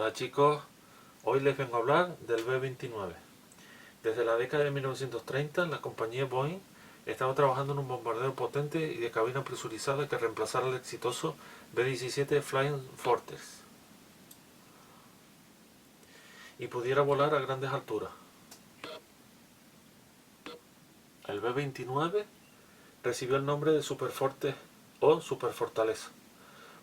Hola chicos, hoy les vengo a hablar del B-29. Desde la década de 1930, la compañía Boeing estaba trabajando en un bombardero potente y de cabina presurizada que reemplazara al exitoso B-17 Flying Fortress y pudiera volar a grandes alturas. El B-29 recibió el nombre de Superforte o Superfortaleza.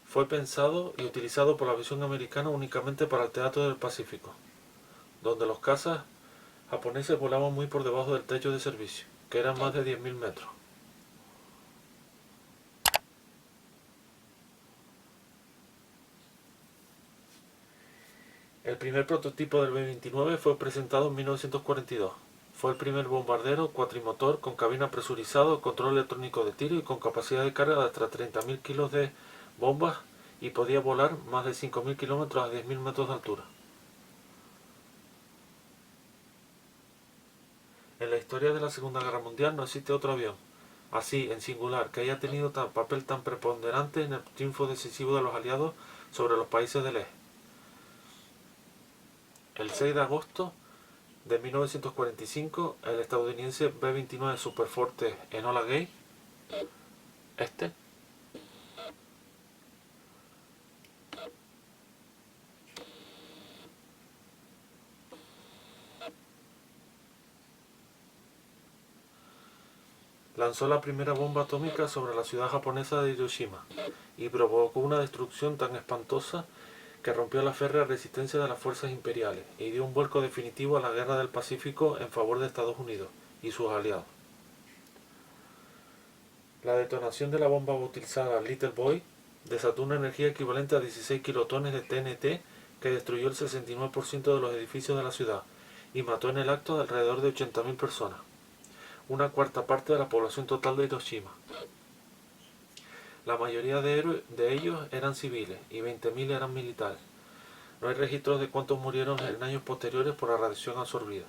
Fue pensado y utilizado por la aviación americana únicamente para el teatro del Pacífico, donde los cazas japoneses volaban muy por debajo del techo de servicio, que eran más de 10.000 metros. El primer prototipo del B-29 fue presentado en 1942. Fue el primer bombardero cuatrimotor con cabina presurizada, control electrónico de tiro y con capacidad de carga de hasta 30.000 kilos de bombas y podía volar más de 5.000 kilómetros a 10.000 metros de altura. En la historia de la Segunda Guerra Mundial no existe otro avión, así en singular, que haya tenido papel tan preponderante en el triunfo decisivo de los aliados sobre los países del eje. El 6 de agosto de 1945, el estadounidense B-29 Superforte Enola Gay, lanzó la primera bomba atómica sobre la ciudad japonesa de Hiroshima y provocó una destrucción tan espantosa que rompió la férrea resistencia de las fuerzas imperiales y dio un vuelco definitivo a la guerra del Pacífico en favor de Estados Unidos y sus aliados. La detonación de la bomba bautizada Little Boy desató una energía equivalente a 16 kilotones de TNT que destruyó el 69% de los edificios de la ciudad y mató en el acto de alrededor de 80.000 personas, una cuarta parte de la población total de Hiroshima. La mayoría de ellos eran civiles y 20.000 eran militares. No hay registros de cuántos murieron en años posteriores por la radiación absorbida.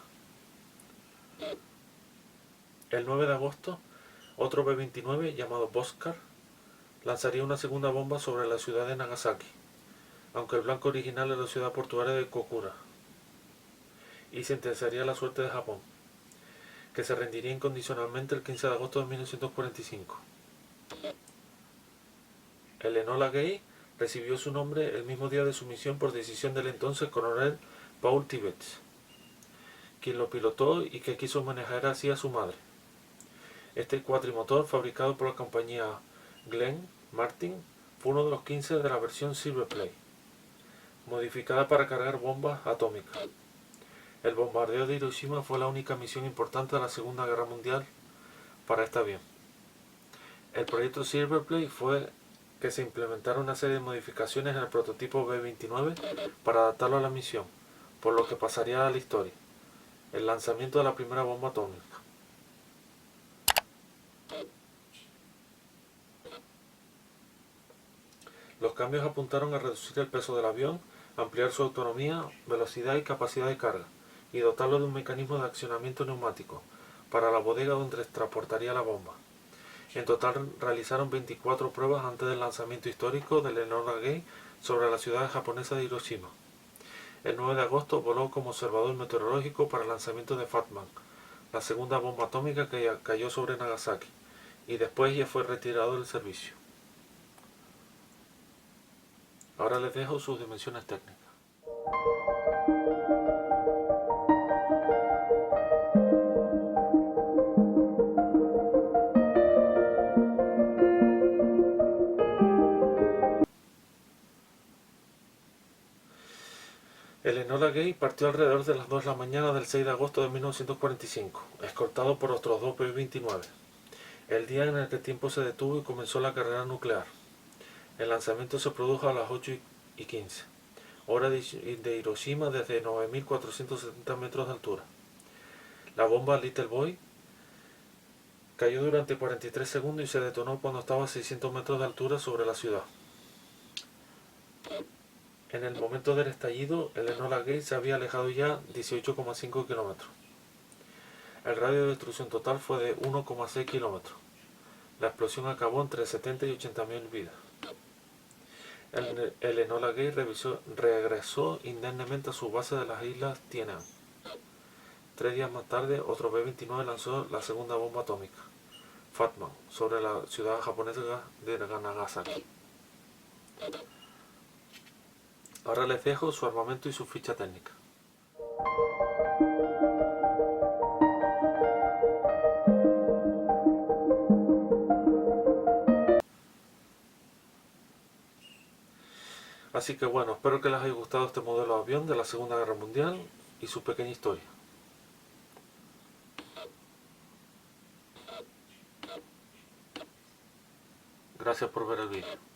El 9 de agosto, otro B-29 llamado Boxcar lanzaría una segunda bomba sobre la ciudad de Nagasaki, aunque el blanco original era la ciudad portuaria de Kokura, y sentenciaría la suerte de Japón, que se rendiría incondicionalmente el 15 de agosto de 1945. El Enola Gay recibió su nombre el mismo día de su misión por decisión del entonces coronel Paul Tibbets, quien lo pilotó y que quiso manejar así a su madre. Este cuatrimotor, fabricado por la compañía Glenn Martin, fue uno de los 15 de la versión Silverplate, modificada para cargar bombas atómicas. El bombardeo de Hiroshima fue la única misión importante de la Segunda Guerra Mundial para este avión. El proyecto Silverplate fue que se implementaron una serie de modificaciones en el prototipo B-29 para adaptarlo a la misión, por lo que pasaría a la historia: el lanzamiento de la primera bomba atómica. Los cambios apuntaron a reducir el peso del avión, ampliar su autonomía, velocidad y capacidad de carga, y dotarlo de un mecanismo de accionamiento neumático para la bodega donde transportaría la bomba. En total realizaron 24 pruebas antes del lanzamiento histórico del Enola Gay sobre la ciudad japonesa de Hiroshima. El 9 de agosto voló como observador meteorológico para el lanzamiento de Fatman, la segunda bomba atómica que cayó sobre Nagasaki, y después ya fue retirado del servicio. Ahora les dejo sus dimensiones técnicas. El Enola Gay partió alrededor de las 2 de la mañana del 6 de agosto de 1945, escoltado por otros dos B-29, el día en el que el tiempo se detuvo y comenzó la carrera nuclear. El lanzamiento se produjo a las 8:15, hora de Hiroshima, desde 9.470 metros de altura. La bomba Little Boy cayó durante 43 segundos y se detonó cuando estaba a 600 metros de altura sobre la ciudad. En el momento del estallido, el Enola Gay se había alejado ya 18,5 kilómetros. El radio de destrucción total fue de 1,6 kilómetros. La explosión acabó entre 70 y 80.000 vidas. el Enola Gay regresó indemnemente a su base de las islas Tienan. 3 días más tarde, otro B-29 lanzó la segunda bomba atómica, Fatman, sobre la ciudad japonesa de Nagasaki. Ahora les dejo su armamento y su ficha técnica. Así que bueno, espero que les haya gustado este modelo de avión de la Segunda Guerra Mundial y su pequeña historia. Gracias por ver el vídeo.